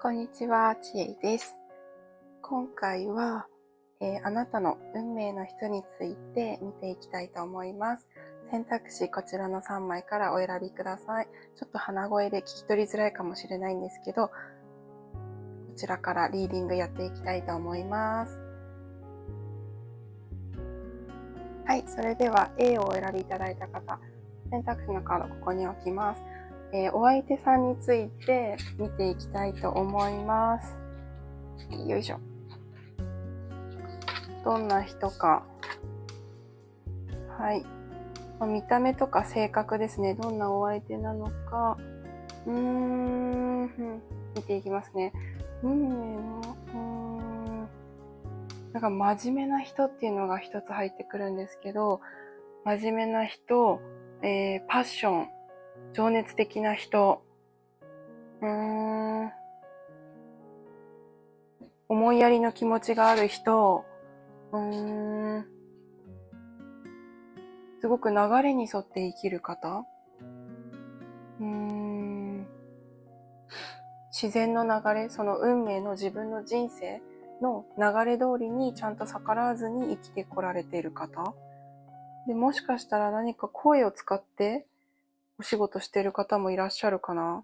こんにちは、ちえいです。今回は、あなたの運命の人について見ていきたいと思います。選択肢こちらの3枚からお選びください。ちょっと鼻声で聞き取りづらいかもしれないんですけど、こちらからリーディングやっていきたいと思います。はい、それでは A をお選びいただいた方、選択肢のカードここに置きます。お相手さんについて見ていきたいと思います。よいしょ。どんな人か。はい。見た目とか性格ですね。どんなお相手なのか。見ていきますね。運命の、なんか真面目な人っていうのが一つ入ってくるんですけど、真面目な人、パッション、情熱的な人、思いやりの気持ちがある人、すごく流れに沿って生きる方、自然の流れ、その運命の自分の人生の流れ通りにちゃんと逆らわずに生きてこられている方で、もしかしたら何か声を使ってお仕事している方もいらっしゃるかな。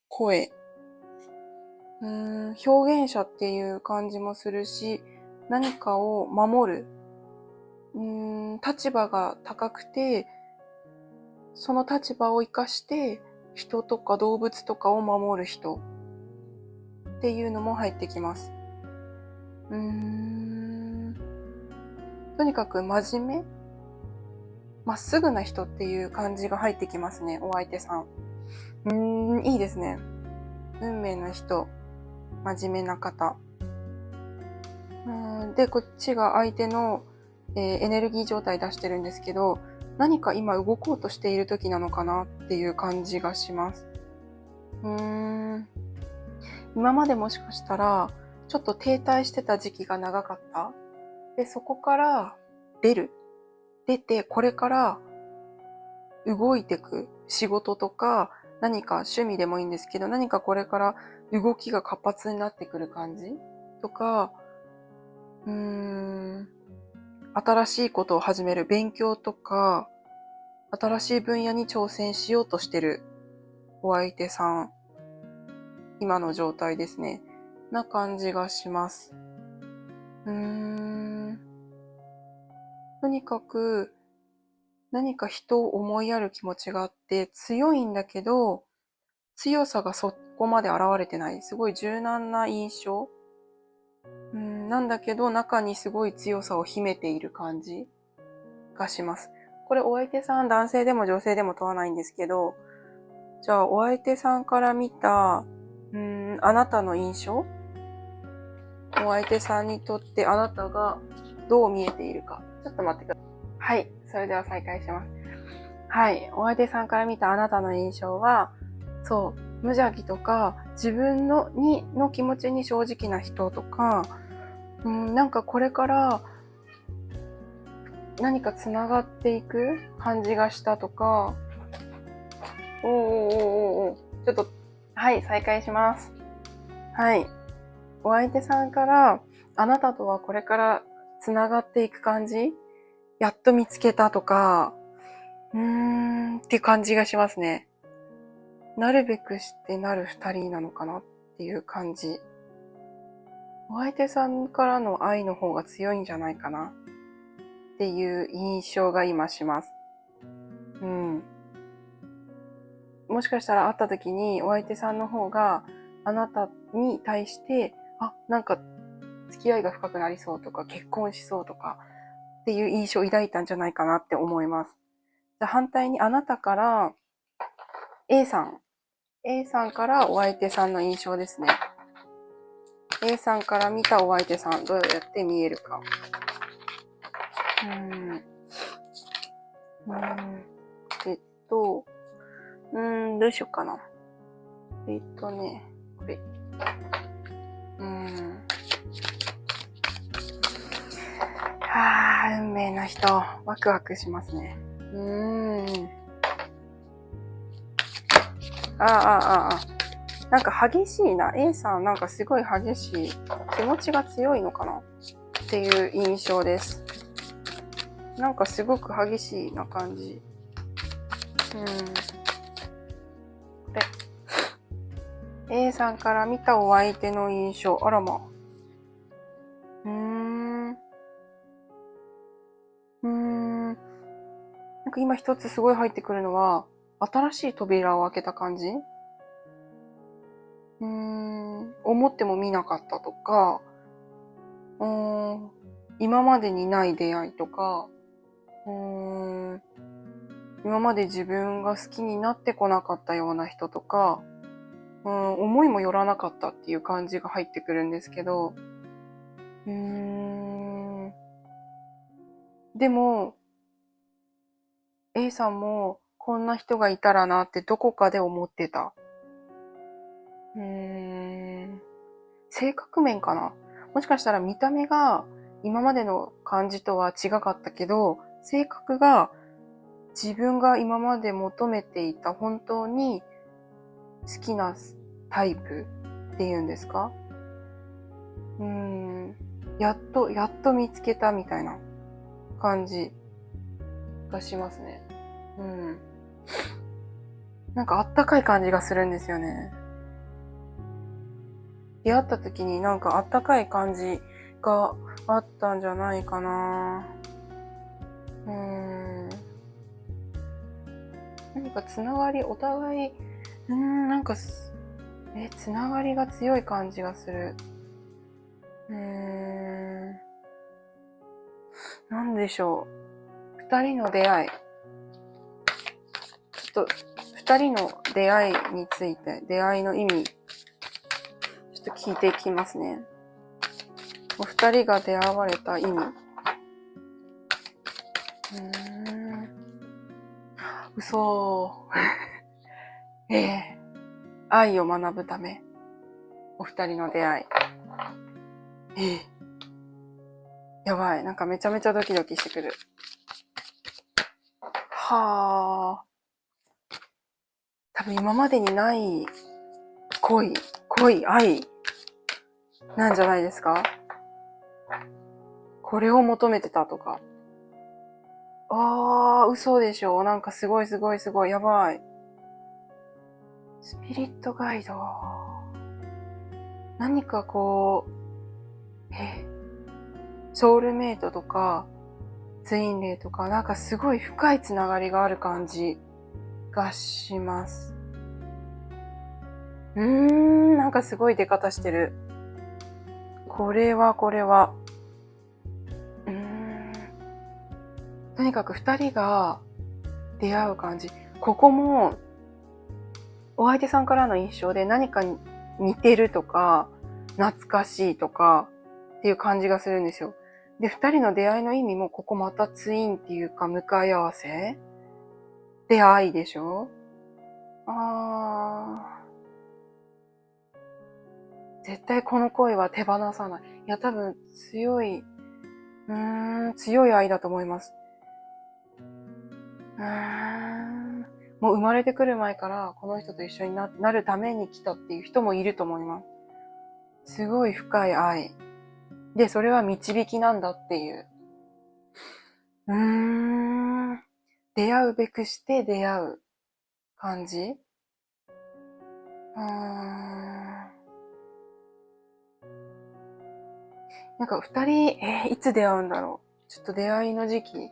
声。表現者っていう感じもするし、何かを守る。立場が高くて、その立場を生かして人とか動物とかを守る人っていうのも入ってきます。とにかく真面目、まっすぐな人っていう感じが入ってきますね、お相手さん。いいですね。運命の人、真面目な方。で、こっちが相手の、エネルギー状態出してるんですけど、何か今動こうとしている時なのかなっていう感じがします。今までもしかしたら、ちょっと停滞してた時期が長かった。で、そこから出て、これから動いてく仕事とか、何か趣味でもいいんですけど、何かこれから動きが活発になってくる感じとか、新しいことを始める勉強とか、新しい分野に挑戦しようとしてるお相手さん、今の状態ですね。な感じがします。とにかく何か人を思いやる気持ちがあって強いんだけど、強さがそこまで現れてない。すごい柔軟な印象。なんだけど中にすごい強さを秘めている感じがします。これお相手さん男性でも女性でも問わないんですけど、じゃあお相手さんから見たあなたの印象、お相手さんにとってあなたがどう見えているか。ちょっと待ってください。はい、それでは再開します。はい、お相手さんから見たあなたの印象は、そう、無邪気とか自分の気持ちに正直な人とか、なんかこれから何かつながっていく感じがしたとか、ちょっと、はい、再開します。はい。お相手さんから、あなたとはこれからつながっていく感じ、やっと見つけたとか、っていう感じがしますね。なるべくしてなる二人なのかなっていう感じ。お相手さんからの愛の方が強いんじゃないかなっていう印象が今します。もしかしたら会った時にお相手さんの方があなたに対して、なんか付き合いが深くなりそうとか結婚しそうとかっていう印象を抱いたんじゃないかなって思います。じゃあ反対にあなたから A さんからお相手さんの印象ですね。A さんから見たお相手さん、どうやって見えるか。どうしようかな。これ。運命の人、ワクワクしますね。なんか激しいな。A さんなんかすごい激しい。気持ちが強いのかなっていう印象です。なんかすごく激しいな感じ。A さんから見たお相手の印象。あらま。なんか今一つすごい入ってくるのは、新しい扉を開けた感じ？思ってもみなかったとか、今までにない出会いとか、今まで自分が好きになってこなかったような人とか、思いもよらなかったっていう感じが入ってくるんですけど、でも、A さんもこんな人がいたらなってどこかで思ってた。性格面かな？もしかしたら見た目が今までの感じとは違かったけど、性格が自分が今まで求めていた本当に好きなタイプっていうんですか？やっと見つけたみたいな感じがしますね。なんかあったかい感じがするんですよね。出会った時になんかあったかい感じがあったんじゃないかな。何かつながり、お互い、なんか、つながりが強い感じがする。なんでしょう。二人の出会い。ちょっと、二人の出会いについて、出会いの意味、ちょっと聞いていきますね。お二人が出会われた意味。嘘。愛を学ぶため。お二人の出会い。やばい。なんかめちゃめちゃドキドキしてくる。はあ。多分今までにない恋、愛なんじゃないですか？これを求めてたとか。嘘でしょ？なんかすごい、やばい。スピリットガイド。何かこう、ソウルメイトとか、ツインレイとか、なんかすごい深いつながりがある感じがします。なんかすごい出方してる。これは。とにかく二人が出会う感じ。ここも、お相手さんからの印象で何か似てるとか、懐かしいとかっていう感じがするんですよ。で、二人の出会いの意味もここまたツインっていうか向かい合わせ出会いでしょ？絶対この恋は手放さない。いや、多分強い愛だと思います。もう生まれてくる前からこの人と一緒になるために来たっていう人もいると思います。すごい深い愛。で、それは導きなんだっていう。出会うべくして出会う感じ？なんか二人、いつ出会うんだろう。ちょっと出会いの時期。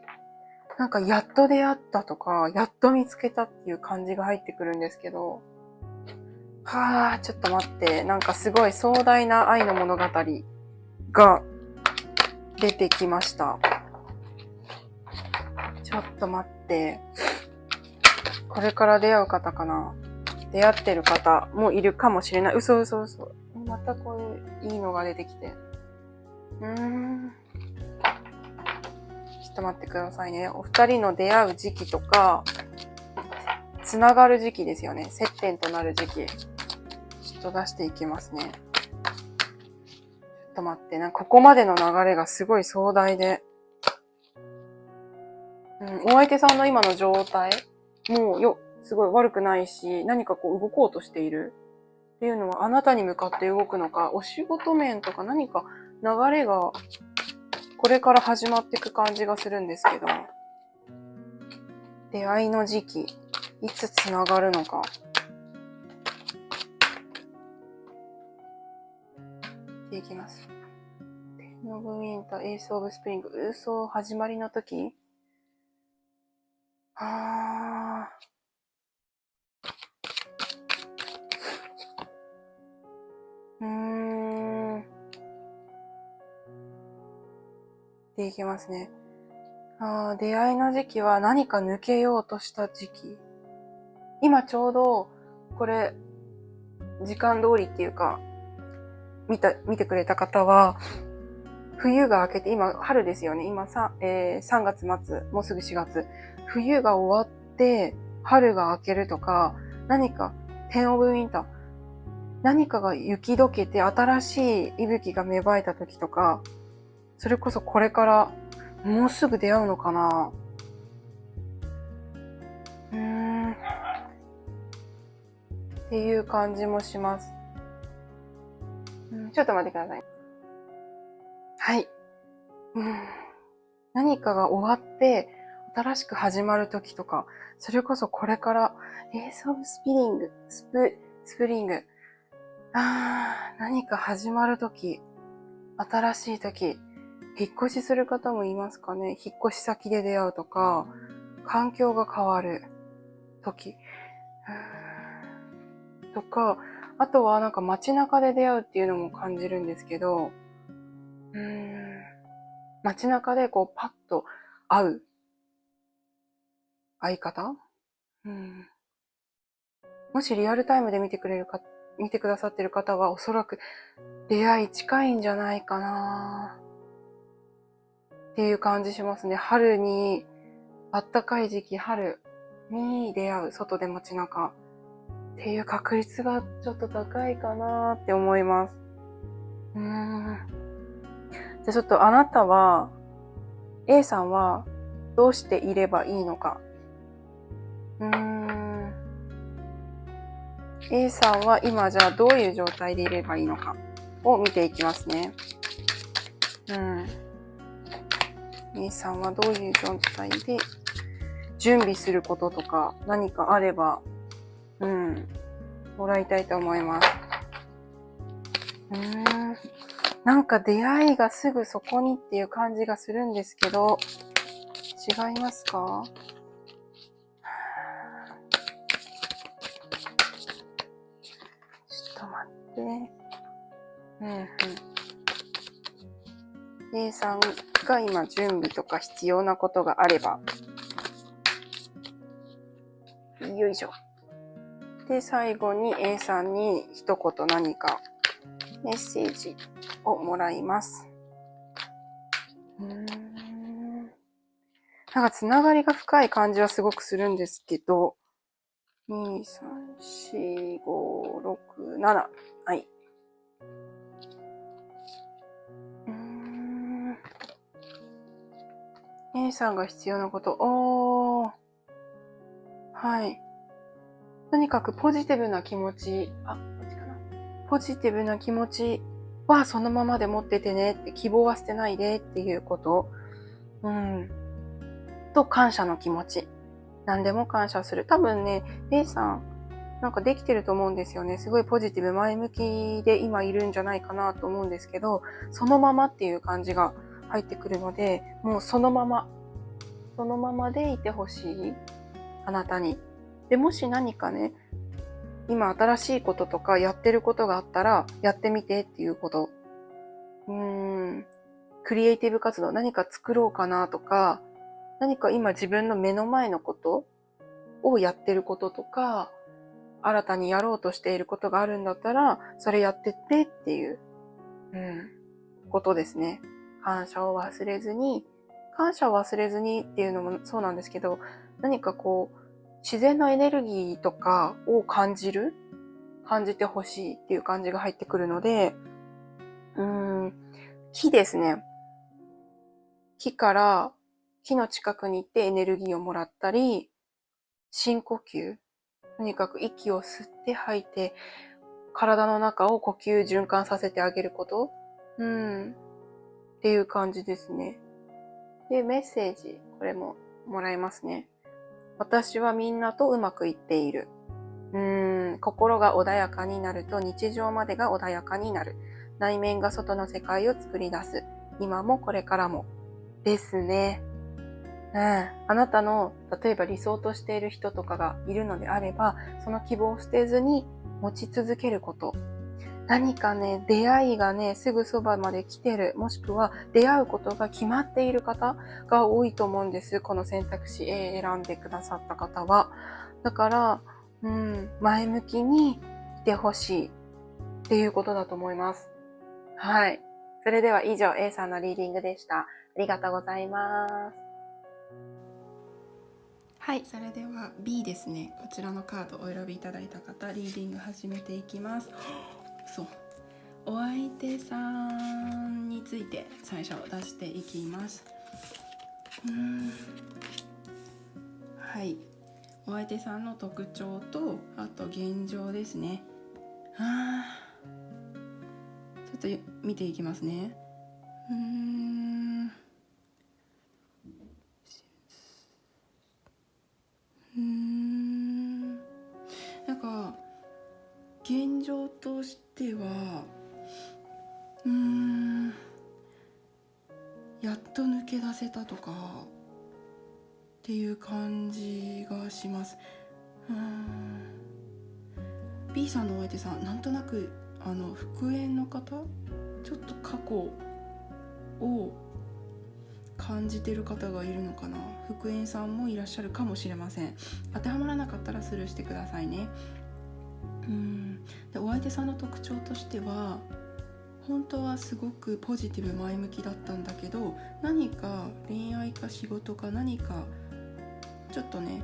なんかやっと出会ったとか、やっと見つけたっていう感じが入ってくるんですけど。ちょっと待って。なんかすごい壮大な愛の物語が出てきました。ちょっと待って。これから出会う方かな？出会ってる方もいるかもしれない。嘘。またこういういいのが出てきて。ちょっと待ってくださいね。お二人の出会う時期とか、つながる時期ですよね。接点となる時期。ちょっと出していきますね。ちょっと待って。ここまでの流れがすごい壮大で。お相手さんの今の状態もすごい悪くないし、何かこう動こうとしている。っていうのはあなたに向かって動くのか、お仕事面とか何か流れがこれから始まっていく感じがするんですけど、出会いの時期、いつつながるのか。でいきます。テンオブウィンター、エースオブスプリング、嘘始まりの時、でいきますね。出会いの時期は何か抜けようとした時期。今ちょうど、これ、時間通りっていうか、見てくれた方は、冬が明けて、今春ですよね。今3月末、もうすぐ4月。冬が終わって、春が明けるとか、何か、テンオブウィンター、何かが雪解けて新しい息吹が芽生えた時とか、それこそこれからもうすぐ出会うのかな。っていう感じもします。ちょっと待ってください。はい。何かが終わって新しく始まる時とか、それこそこれからエースオブスプリング。何か始まる時、新しい時、引っ越しする方もいますかね。引っ越し先で出会うとか、環境が変わる時とか、あとはなんか街中で出会うっていうのも感じるんですけど、街中でこうパッと会う相方、もしリアルタイムで見てくださってる方はおそらく出会い近いんじゃないかなっていう感じしますね。春に、あったかい時期、春に出会う、外で街中っていう確率がちょっと高いかなって思います。じゃあちょっとあなたは、A さんはどうしていればいいのか。A さんは今じゃあどういう状態でいればいいのかを見ていきますね。A さんはどういう状態で準備することとか何かあれば、もらいたいと思います。なんか出会いがすぐそこにっていう感じがするんですけど、違いますか？ちょっと待って。A さんが今準備とか必要なことがあれば。よいしょ。で、最後に A さんに一言何かメッセージをもらいます。なんかつながりが深い感じはすごくするんですけど、2、3、4、5、6、7。はい。A さんが必要なこと。はい。とにかくポジティブな気持ち、こっちかな。ポジティブな気持ちはそのままで持っててねって、希望は捨てないでっていうこと。と感謝の気持ち。何でも感謝する。多分ね、A さん、なんかできてると思うんですよね。すごいポジティブ、前向きで今いるんじゃないかなと思うんですけど、そのままっていう感じが入ってくるので、もうそのままでいてほしい。あなたに。で、もし何かね、今新しいこととかやってることがあったら、やってみてっていうこと。クリエイティブ活動、何か作ろうかなとか、何か今自分の目の前のことをやってることとか、新たにやろうとしていることがあるんだったら、それやってってっていう、ことですね。感謝を忘れずにっていうのもそうなんですけど、何かこう、自然のエネルギーとかを感じてほしいっていう感じが入ってくるので、木ですね。木の近くに行ってエネルギーをもらったり、深呼吸。とにかく息を吸って吐いて、体の中を呼吸循環させてあげること。っていう感じですね。で、メッセージ、これももらいますね。私はみんなとうまくいっている。心が穏やかになると日常までが穏やかになる。内面が外の世界を作り出す。今もこれからも。ですね。あなたの、例えば理想としている人とかがいるのであれば、その希望を捨てずに持ち続けること。何かね、出会いがね、すぐそばまで来てる、もしくは出会うことが決まっている方が多いと思うんです。この選択肢 A 選んでくださった方は。だから、前向きにいてほしいっていうことだと思います。はい。それでは以上 A さんのリーディングでした。ありがとうございます。はい、それでは B ですね。こちらのカードをお選びいただいた方、リーディング始めていきます。お相手さんについて最初出していきます。はい、お相手さんの特徴と、あと現状ですね。ちょっと見ていきますね。なんか現状としてはやっと抜け出せたとかっていう感じがします。B さんのお相手さん、なんとなく復縁の方、ちょっと過去を感じてる方がいるのかな。復縁さんもいらっしゃるかもしれません。当てはまらなかったらスルーしてくださいね。で、お相手さんの特徴としては、本当はすごくポジティブ前向きだったんだけど、何か恋愛か仕事か何かちょっとね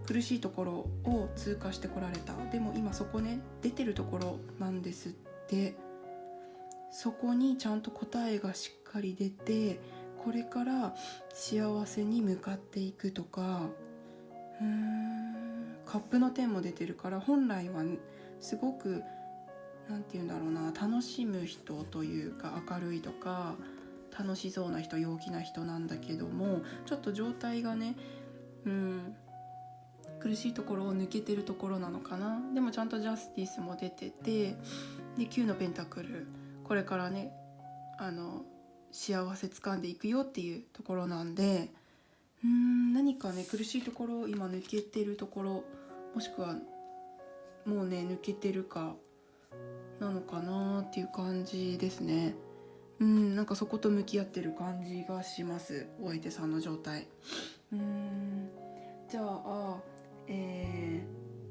苦しいところを通過してこられた。でも今そこね、出てるところなんですって。そこにちゃんと答えがしっかり出て、これから幸せに向かっていくとか、カップの10も出てるから、本来はすごくなんていうんだろうな、楽しむ人というか、明るいとか楽しそうな人、陽気な人なんだけども、ちょっと状態がね、苦しいところを抜けてるところなのかな。でもちゃんとジャスティスも出てて、で9のペンタクル、これからね幸せ掴んでいくよっていうところなんで、何かね苦しいところを今抜けてるところ、もしくはもうね抜けてるかなのかなっていう感じですね。なんかそこと向き合ってる感じがします、お相手さんの状態。じゃあ、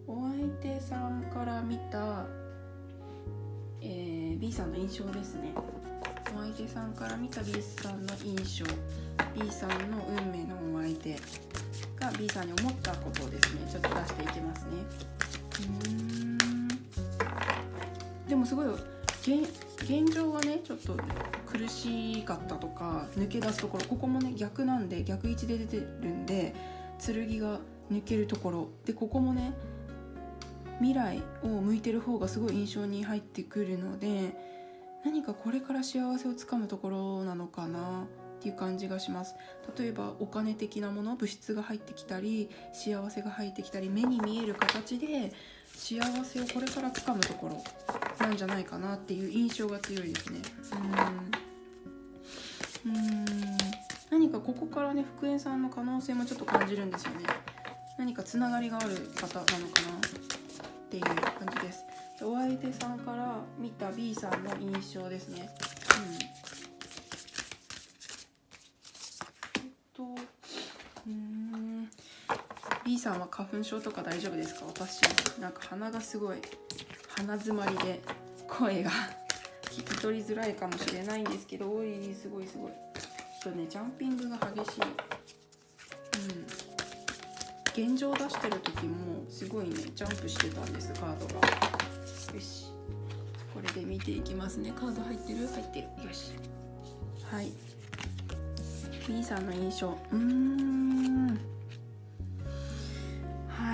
お相手さんから見た、B さんの印象ですね。お相手さんから見た B さんの印象、 B さんの運命のお相手が B さんに思ったことをですね、ちょっと出していきますね。でもすごい現状はね、ちょっと苦しかったとか抜け出すところ、ここもね逆なんで、逆位置で出てるんで、剣が抜けるところで、ここもね未来を向いてる方がすごい印象に入ってくるので、何かこれから幸せをつかむところなのかなっていう感じがします。例えばお金的なもの、物質が入ってきたり、幸せが入ってきたり、目に見える形で幸せをこれからつかむところなんじゃないかなっていう印象が強いですね。何かここからね復縁さんの可能性もちょっと感じるんですよね。何かつながりがある方なのかなっていう感じです。お相手さんから見た B さんの印象ですね。B さんは花粉症とか大丈夫ですか？私なんか鼻がすごい鼻詰まりで声が聞き取りづらいかもしれないんですけど、おいすごいちょっとねジャンピングが激しい。現状を出してる時もすごいねジャンプしてたんです、カードが。よし、これで見ていきますね。カード入ってる？入ってる。よし、はい。 B さんの印象、は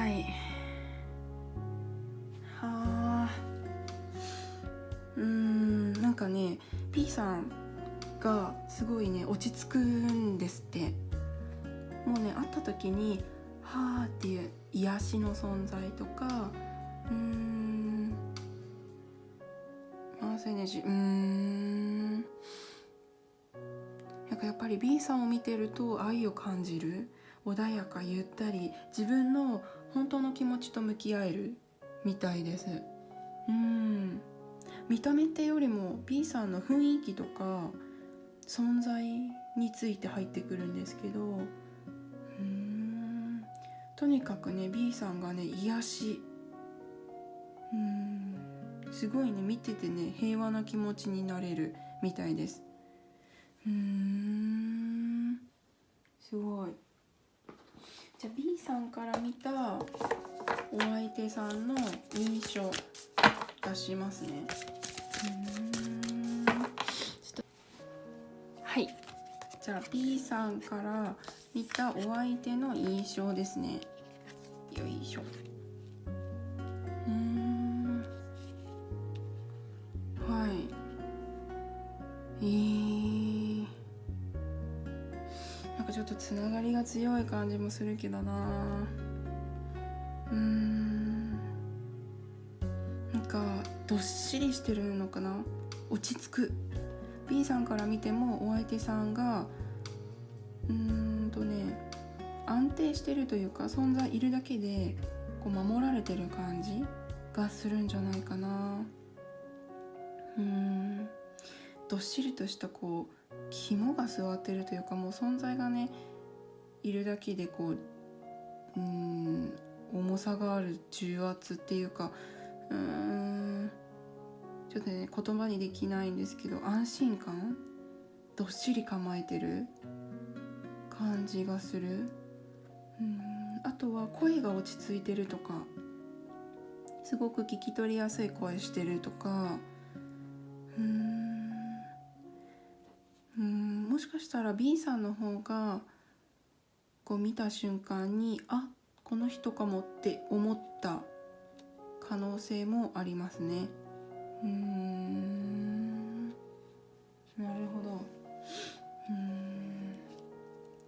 い、はあ、かね P さんがすごいね落ち着くんですって。もうね会った時にはーっていう癒しの存在とかマースエネジーなんかやっぱり B さんを見てると愛を感じる、穏やかゆったり自分の本当の気持ちと向き合えるみたいです。見た目ってよりも B さんの雰囲気とか存在について入ってくるんですけど、とにかくね B さんがね癒し、すごいね見ててね平和な気持ちになれるみたいです。すごい。じゃあ B さんから見たお相手さんの印象出しますね。はい、じゃあ B さんから見たお相手の印象ですね。よいしょ。なんかちょっとつながりが強い感じもするけどな。なんかどっしりしてるのかな、落ち着く。 B さんから見てもお相手さんが安定してるというか、存在いるだけでこう守られてる感じがするんじゃないかな。どっしりとしたこう肝が据わってるというか、もう存在がねいるだけでこう重さがある重圧っていうか、ちょっとね言葉にできないんですけど、安心感、どっしり構えてる感じがする。あとは声が落ち着いてるとか、すごく聞き取りやすい声してるとか、もしかしたら B さんの方がこう見た瞬間にこの人かもって思った可能性もありますね。なるほど。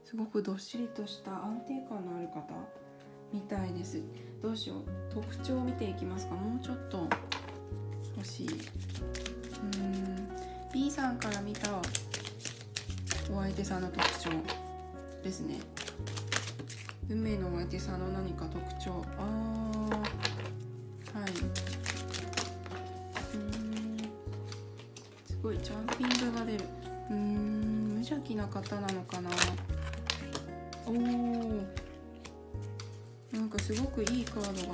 すごくどっしりとした安定感のある方みたいです。どうしよう、特徴を見ていきますか。もうちょっと欲しい。B さんから見たお相手さんの特徴ですね。運命のお相手さんの何か特徴、すごいジャンピングが出る。無邪気な方なのかな。なんかすごくいいカードが。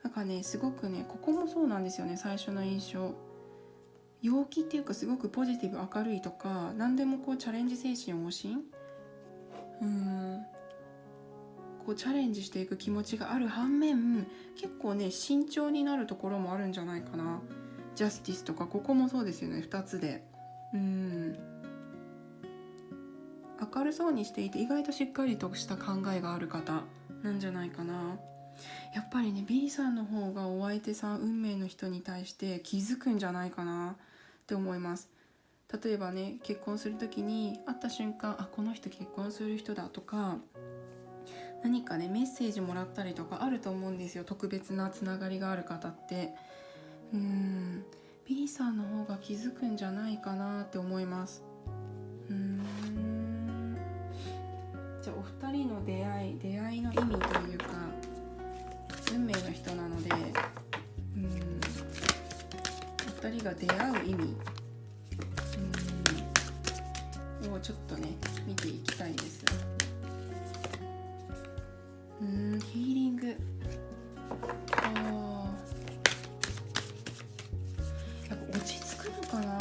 なんかねすごくね、ここもそうなんですよね。最初の印象、陽気っていうか、すごくポジティブ明るいとか、何でもこうチャレンジ精神旺盛、こうチャレンジしていく気持ちがある反面、結構ね慎重になるところもあるんじゃないかな。ジャスティスとか、ここもそうですよね。2つで明るそうにしていて、意外としっかりとした考えがある方なんじゃないかな。やっぱりね B さんの方がお相手さん、運命の人に対して気づくんじゃないかなって思います。例えばね結婚する時に会った瞬間、この人結婚する人だとか、何かねメッセージもらったりとかあると思うんですよ。特別なつながりがある方って。B さんの方が気づくんじゃないかなって思います。じゃあお二人の出会いの意味というか、運命の人なので、お二人が出会う意味をちょっとね見ていきたいです。ヒーリング。やっぱ落ち着くのかな。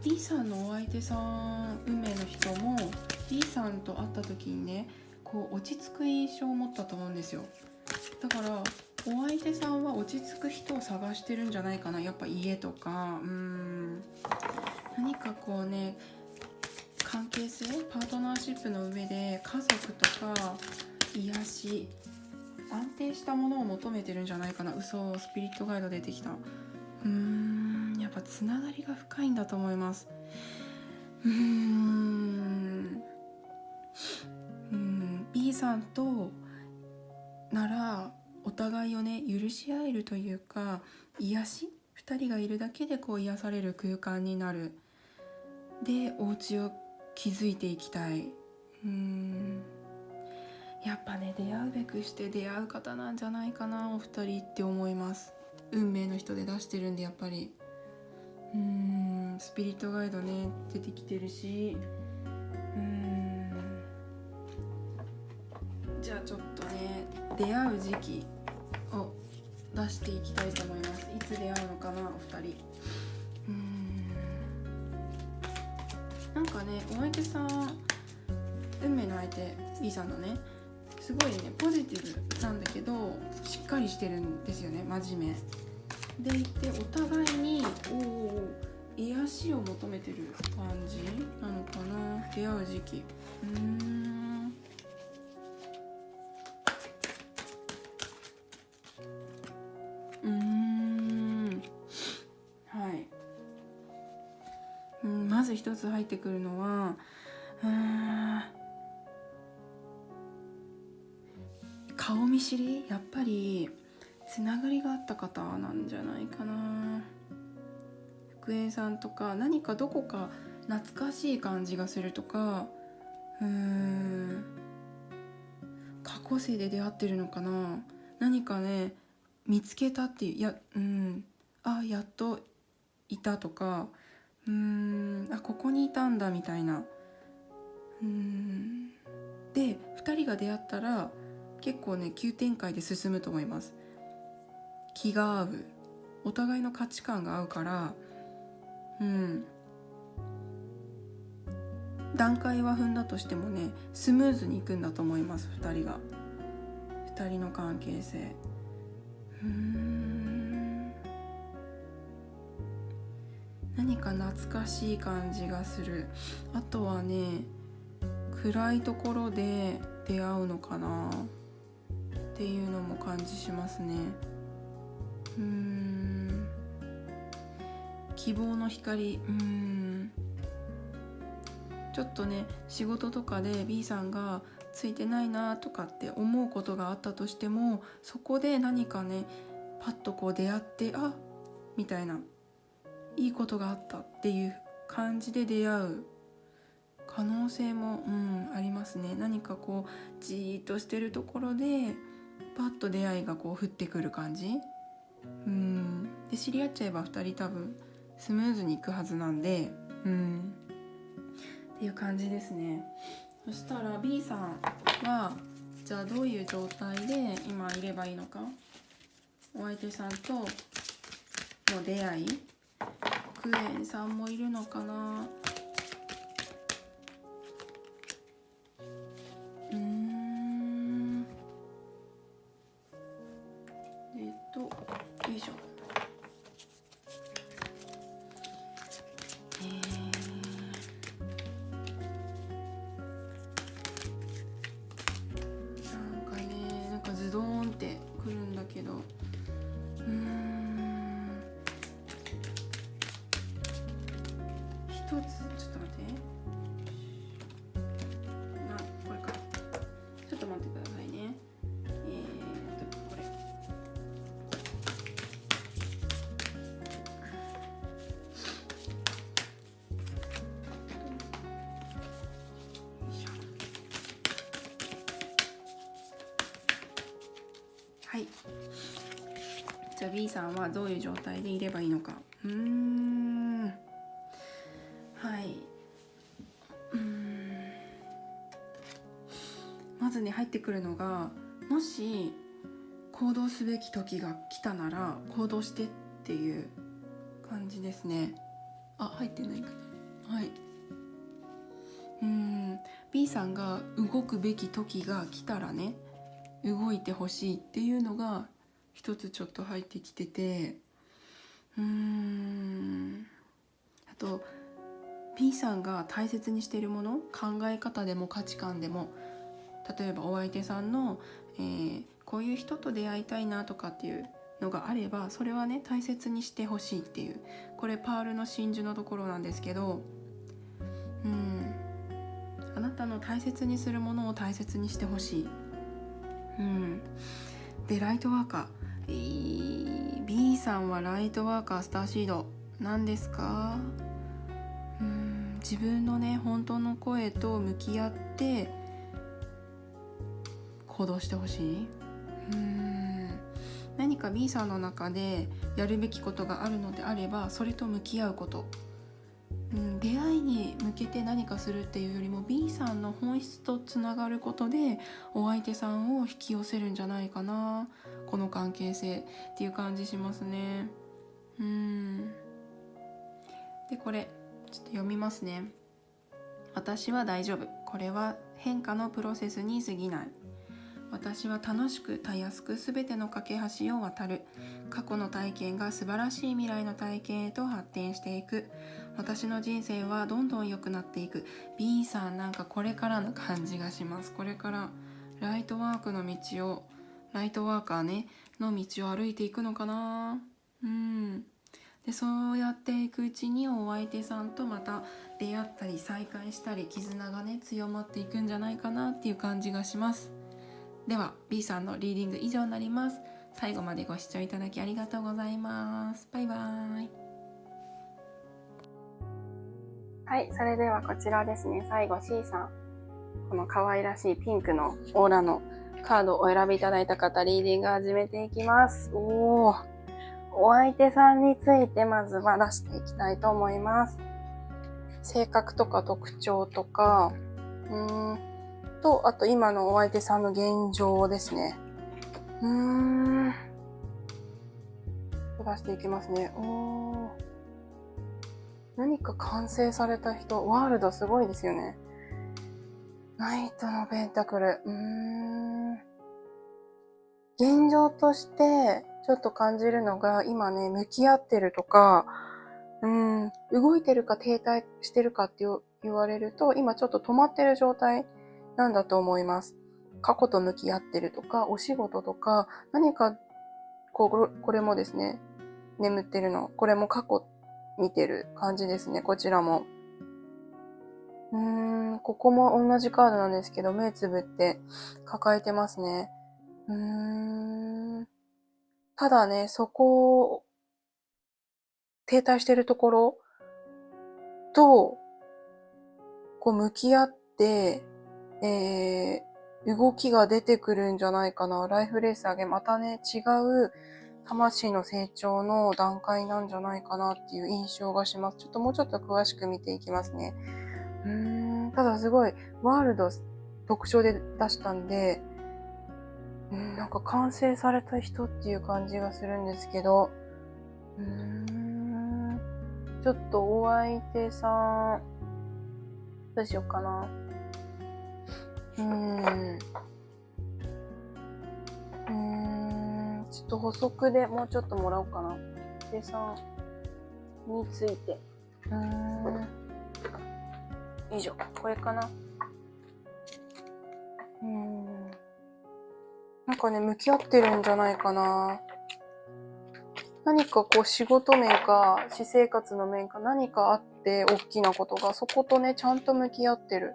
B さんのお相手さん、運命の人も B さんと会った時にねこう落ち着く印象を持ったと思うんですよ。だからお相手さんは落ち着く人を探してるんじゃないかな。やっぱ家とか何かこうね関係性、パートナーシップの上で家族とか癒し、安定したものを求めてるんじゃないかな。嘘、スピリットガイド出てきた。やっぱつながりが深いんだと思います。B さんとならお互いをね許し合えるというか、癒し、2人がいるだけでこう癒される空間になる。でお家を築いていきたい。やっぱね出会うべくして出会う方なんじゃないかなお二人って思います。運命の人で出してるんで、やっぱりスピリットガイドね出てきてるし、じゃあちょっとね出会う時期を出していきたいと思います。いつ出会うのかなお二人。なんかねお相手さん、運命の相手 B さんのねすごいねポジティブなんだけどしっかりしてるんですよね。真面目でいて、お互いに癒しを求めてる感じなのかな。出会う時期はい。まず一つ入ってくるのは顔見知り、やっぱりつながりがあった方なんじゃないかな。福江さんとか何かどこか懐かしい感じがするとか、過去生で出会ってるのかな。何かね見つけたっていう、やっといたとか、ここにいたんだみたいな。で2人が出会ったら結構ね急展開で進むと思います。気が合う、お互いの価値観が合うから、段階は踏んだとしてもねスムーズにいくんだと思います。2人の関係性。何か懐かしい感じがする。あとはね暗いところで出会うのかなっていうのも感じしますね。希望の光。ちょっとね仕事とかで B さんがついてないなとかって思うことがあったとしても、そこで何かねパッとこう出会って、みたいないいことがあったっていう感じで出会う可能性も、ありますね。何かこうじーっとしてるところでパッと出会いがこう降ってくる感じ。で知り合っちゃえば2人多分スムーズにいくはずなんで、っていう感じですね。そしたら B さんはじゃあどういう状態で今いればいいのか。お相手さんとの出会い、クエンさんもいるのかな。よいしょ。なんかズドーンってくるんだけど、一つちょっと待って、これか。ちょっと待ってくださいね。これ。はい。じゃあ B さんはどういう状態でいればいいのか。はい。まずね入ってくるのが、もし行動すべき時が来たなら行動してっていう感じですね。入ってないかな。はい。B さんが動くべき時が来たらね動いてほしいっていうのが一つちょっと入ってきてて、あと B さんが大切にしているもの、考え方でも価値観でも、例えばお相手さんの、こういう人と出会いたいなとかっていうのがあれば、それはね大切にしてほしいっていう、これパールの真珠のところなんですけど、あなたの大切にするものを大切にしてほしい。でライトワーカー、B さんはライトワーカースターシードなんですか？自分のね本当の声と向き合って行動してほしい。何か B さんの中でやるべきことがあるのであれば、それと向き合うこと、出会いに向けて何かするっていうよりも B さんの本質とつながることでお相手さんを引き寄せるんじゃないかな、この関係性っていう感じしますね。でこれちょっと読みますね。私は大丈夫。これは変化のプロセスに過ぎない。私は楽しくたやすくすべての架け橋を渡る。過去の体験が素晴らしい未来の体験へと発展していく。私の人生はどんどん良くなっていく。 B さんなんかこれからの感じがします。これからライトワークの道を、ライトワーカーねの道を歩いていくのかな。でそうやっていくうちにお相手さんとまた出会ったり再会したり、絆がね強まっていくんじゃないかなっていう感じがします。では B さんのリーディング以上になります。最後までご視聴いただきありがとうございます。バイバイ。はい、それではこちらですね、最後 C さん、この可愛らしいピンクのオーラのカードをお選びいただいた方、リーディング始めていきます。お相手さんについてまずは出していきたいと思います。性格とか特徴とか、あと今のお相手さんの現状ですね。出していきますね。何か完成された人、ワールドすごいですよね。ナイトのペンタクル。現状としてちょっと感じるのが、今ね、向き合ってるとか、動いてるか停滞してるかって言われると、今ちょっと止まってる状態なんだと思います。過去と向き合ってるとか、お仕事とか、何かこれもですね、眠ってるの。これも過去見てる感じですね、こちらも。ここも同じカードなんですけど、目つぶって抱えてますね。ただね、そこ、停滞してるところと、こう向き合って、動きが出てくるんじゃないかな。ライフレース上げ、またね、違う魂の成長の段階なんじゃないかなっていう印象がします。ちょっともうちょっと詳しく見ていきますね。ただすごい、ワールド特徴で出したんで、なんか完成された人っていう感じがするんですけど、ちょっとお相手さん、どうしようかな。ちょっと補足でもうちょっともらおうかな。お相手さんについて。以上、これかな。なんかね、向き合ってるんじゃないかな。何かこう仕事面か、私生活の面か何かあって、大きなことが、そことね、ちゃんと向き合ってる。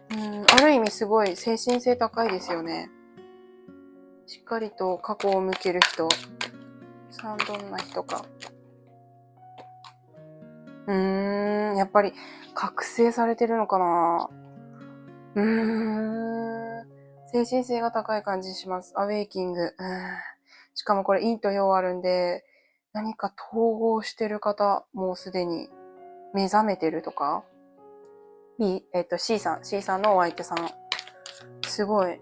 ある意味すごい精神性高いですよね。しっかりと過去を向ける人。どんな人か。やっぱり覚醒されてるのかな。精神性が高い感じします。アウェイキング。しかもこれ陰と陽あるんで、何か統合してる方、もうすでに目覚めてるとか。C さんのお相手さん。すごい。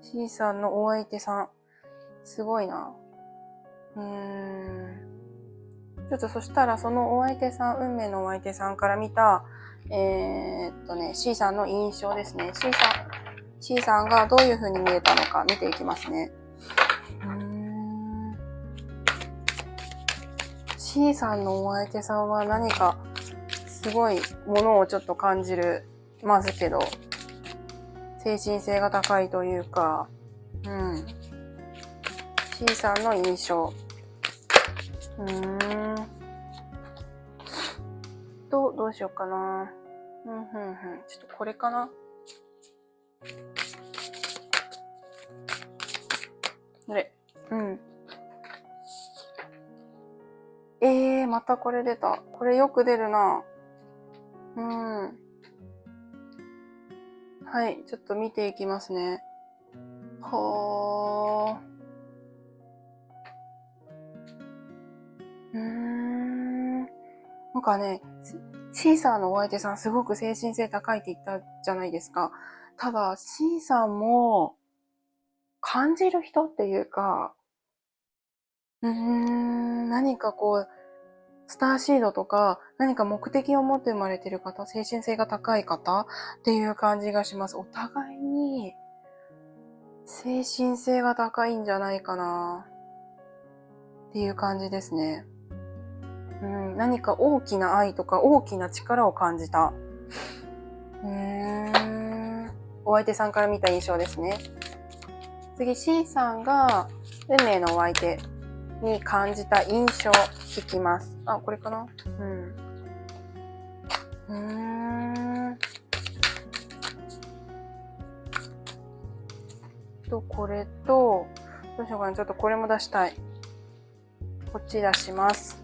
C さんのお相手さん。すごいな。ちょっとそしたらそのお相手さん、運命のお相手さんから見た、C さんの印象ですね。C さんがどういう風に見えたのか見ていきますね。C さんのお相手さんは何かすごいものをちょっと感じる。まずけど、精神性が高いというか、C さんの印象。どうしようかな。ちょっとこれかな。あれ。またこれ出た。これよく出るな。はい、ちょっと見ていきますね。なんかね、C さんのお相手さんすごく精神性高いって言ったじゃないですか。ただ C さんも感じる人っていうか、何かこう、スターシードとか、何か目的を持って生まれてる方、精神性が高い方っていう感じがします。お互いに精神性が高いんじゃないかなっていう感じですね。何か大きな愛とか大きな力を感じた。お相手さんから見た印象ですね。次 C さんが運命のお相手に感じた印象聞きます。あ、これかな？これと、どうしようかな。ちょっとこれも出したい。こっち出します。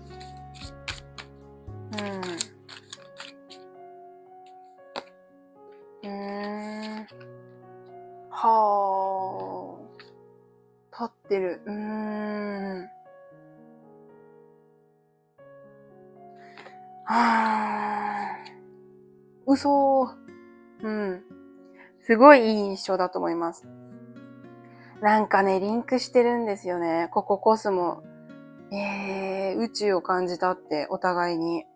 はあ。立ってる。嘘。すごいいい印象だと思います。なんかね、リンクしてるんですよね。ここコスモ。宇宙を感じたって、お互いに。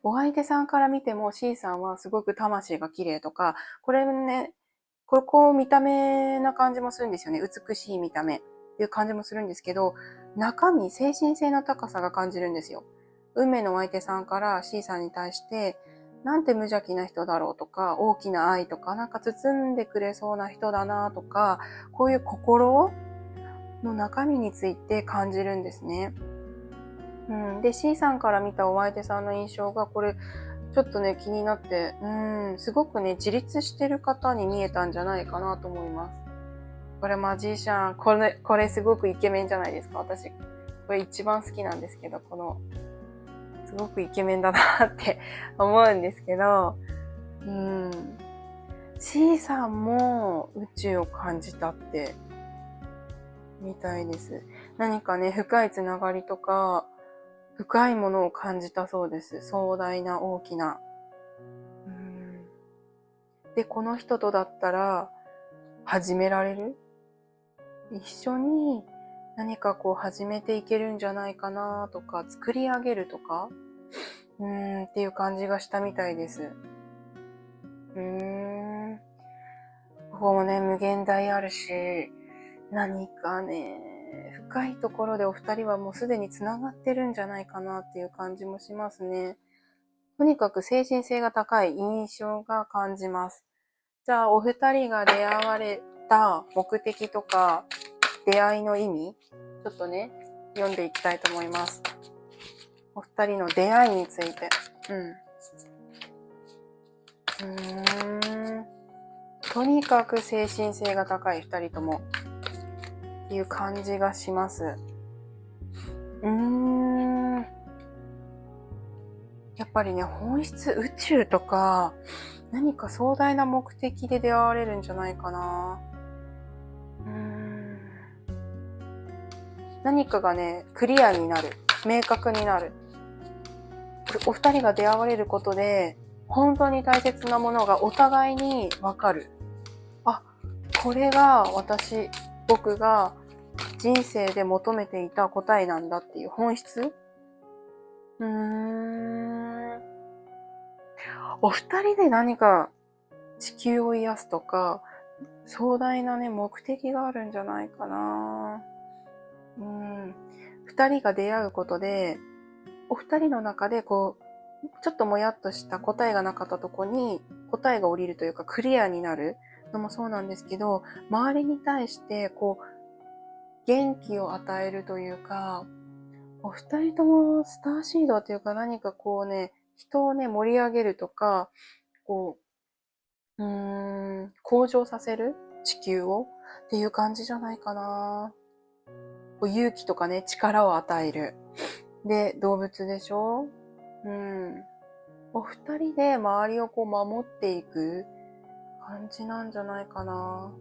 お相手さんから見ても C さんはすごく魂が綺麗とか、これね、こう見た目な感じもするんですよね。美しい見た目っていう感じもするんですけど、中身、精神性の高さが感じるんですよ。運命のお相手さんから C さんに対して、なんて無邪気な人だろうとか、大きな愛とか、なんか包んでくれそうな人だなとか、こういう心の中身について感じるんですね。で、C さんから見たお相手さんの印象が、これ、ちょっとね、気になって、すごくね、自立してる方に見えたんじゃないかなと思います。これマジシャン、これすごくイケメンじゃないですか、私。これ一番好きなんですけど、すごくイケメンだなって思うんですけど、C さんも宇宙を感じたって、みたいです。何かね、深いつながりとか、深いものを感じたそうです。壮大な大きな。で、この人とだったら始められる？一緒に何かこう始めていけるんじゃないかなとか、作り上げるとか、っていう感じがしたみたいです。ここもね、無限大あるし、何かね、深いところでお二人はもうすでに繋がってるんじゃないかなっていう感じもしますね。とにかく精神性が高い印象が感じます。じゃあ、お二人が出会われた目的とか、出会いの意味、ちょっとね、読んでいきたいと思います。お二人の出会いについて。とにかく精神性が高い二人とも、っていう感じがします。やっぱりね、本質、宇宙とか、何か壮大な目的で出会われるんじゃないかな。何かがね、クリアになる。明確になる。お二人が出会われることで、本当に大切なものがお互いにわかる。あ、これが僕が人生で求めていた答えなんだっていう本質？お二人で何か地球を癒すとか、壮大なね、目的があるんじゃないかな。二人が出会うことで、お二人の中でこう、ちょっともやっとした答えがなかったとこに答えが降りるというかクリアになるのもそうなんですけど、周りに対してこう元気を与えるというか、お二人ともスターシードというか、何かこうね、人をね、盛り上げるとか、こ向上させる地球をっていう感じじゃないかな。こう勇気とかね、力を与える。で、動物でしょ。お二人で周りをこう守っていく感じなんじゃないかな。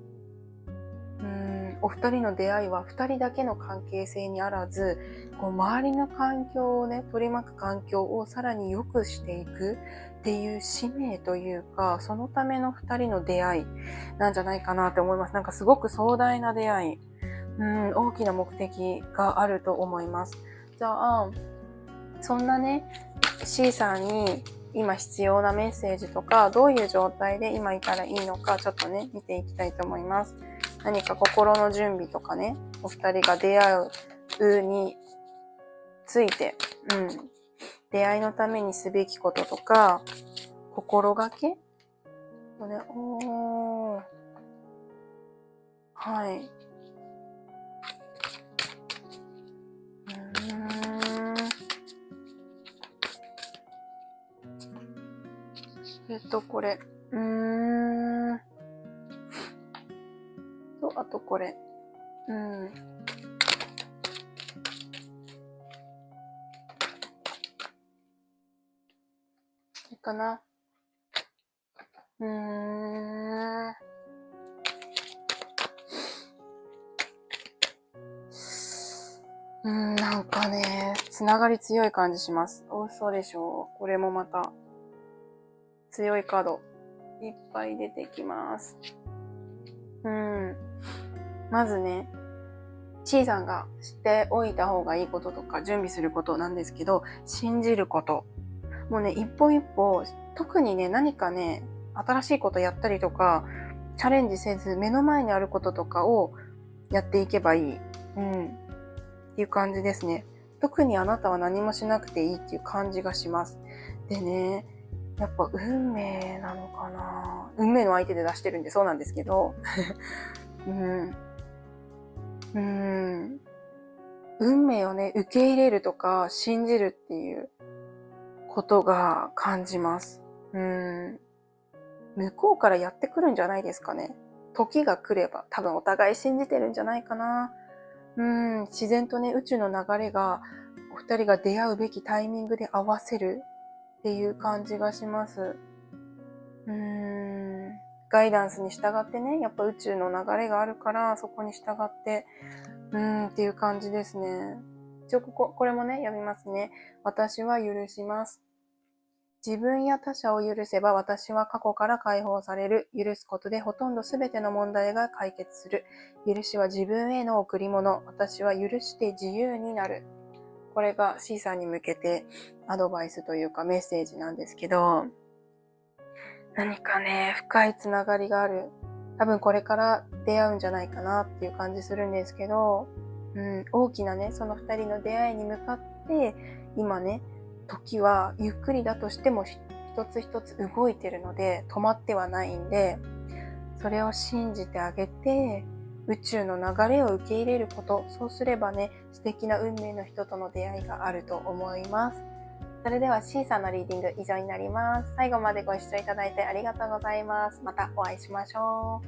お二人の出会いは二人だけの関係性にあらず、こう周りの環境をね、取り巻く環境をさらに良くしていくっていう使命というか、そのための二人の出会いなんじゃないかなって思います。なんかすごく壮大な出会い、大きな目的があると思います。じゃあ、そんなね、C さんに今必要なメッセージとか、どういう状態で今いたらいいのか、ちょっとね、見ていきたいと思います。何か心の準備とかね、お二人が出会うについて、出会いのためにすべきこととか、心がけね、はい。これ。あとこれ。いいかな。なんかね、つながり強い感じします。嘘でしょう。これもまた、強いカード、いっぱい出てきます。まずね、C さんが知っておいた方がいいこととか、準備することなんですけど、信じること。もうね、一歩一歩、特にね、何かね、新しいことやったりとか、チャレンジせず、目の前にあることとかをやっていけばいい。っていう感じですね。特にあなたは何もしなくていいっていう感じがします。でね、やっぱ運命なのかな。運命の相手で出してるんでそうなんですけど。運命をね、受け入れるとか信じるっていうことが感じます。向こうからやってくるんじゃないですかね。時が来れば多分お互い信じてるんじゃないかな。自然とね、宇宙の流れがお二人が出会うべきタイミングで合わせるっていう感じがします。ガイダンスに従ってね、やっぱ宇宙の流れがあるからそこに従ってっていう感じですね。これもね、読みますね。私は許します。自分や他者を許せば私は過去から解放される。許すことでほとんどすべての問題が解決する。許しは自分への贈り物。私は許して自由になる。これが C さんに向けてアドバイスというかメッセージなんですけど、何かね、深いつながりがある。多分これから出会うんじゃないかなっていう感じするんですけど、大きなね、その二人の出会いに向かって、今ね、時はゆっくりだとしても一つ一つ動いてるので、止まってはないんで、それを信じてあげて、宇宙の流れを受け入れること、そうすればね、素敵な運命の人との出会いがあると思います。それでは C さんのリーディング以上になります。最後までご視聴いただいてありがとうございます。またお会いしましょう。